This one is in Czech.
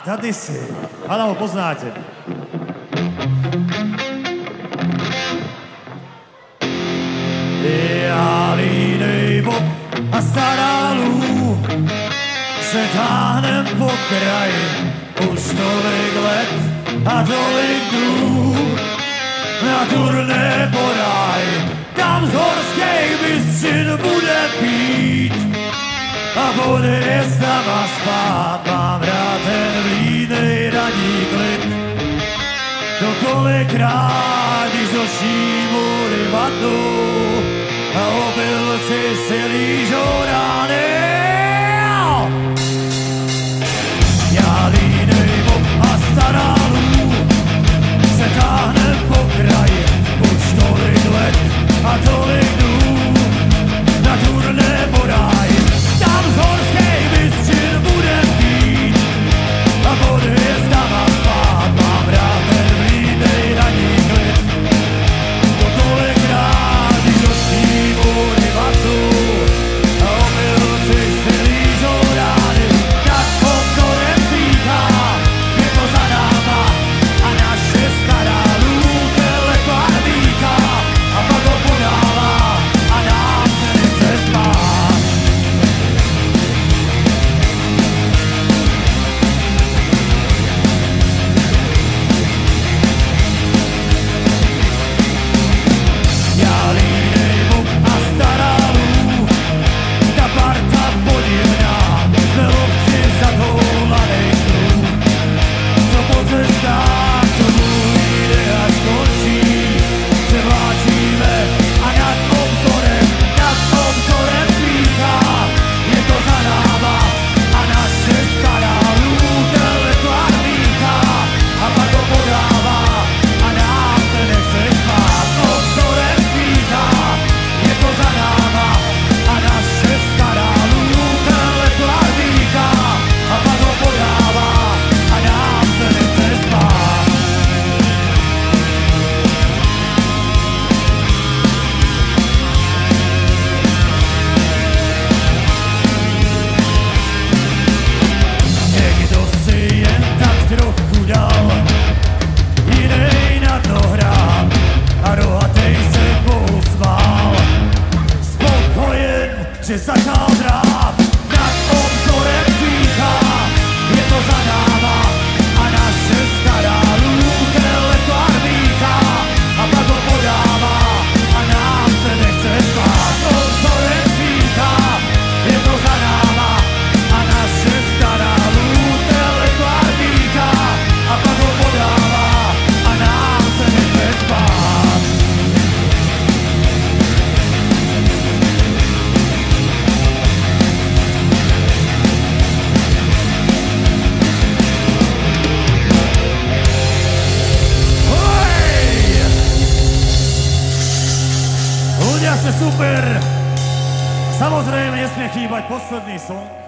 tady si. Hádám ho poznáte. Já línej bob a stará lů se táhnem po kraji už tolik let a tolik dnů na turné po ráji. Tam z horských bystřin bude pít a bude hvězdama spát. Mám rád ten vlídnej radí klid. To kolikrát, když do šímury vadnou a obilci si lížou rány. Já línej bob a stará lů se táhnem po kraji už tolik let a tolik dnů na turné po ráji. Tam z horských bystřin bude pít a pod hvězdama spát. Mám rád ten vlídnej raní klid. To kolikrát, když do šímury vadnou a obilci si lížou rány. Nad obzorem svítá, je to za náma a naše stará lůte lekla víká a pak ho podává a nám se nechce spát. Já línej bob a stará lů, ta parta podivná, jsme lovci zatoulanej snů. Co po cestách, co mluví, jde až končí, se vláčíme a nad obzorem svítá. Je to za náma a naše stará lůte lekla víká a pak ho podává a nám se nechce spát. Obzorem svítá, je to za náma a naše stará lůte lekla víká a pak ho podává a nám se nechce spát. Někdo si jen tak trochu dal, jinej na dno hrál a rohatej se pousmál. Spokojen, že začal drát, nad obzorem svítá. Je to za náma a naše stará lůte lekla víká a pak ho podává a nám se nechce spát. Obzorem svítá, je to za náma a naše stará lůte lekla víká a pak ho podává a nám se nechce spát. Hej! Ľudia ste super! Samozrejme nesmie chýbať posledný song.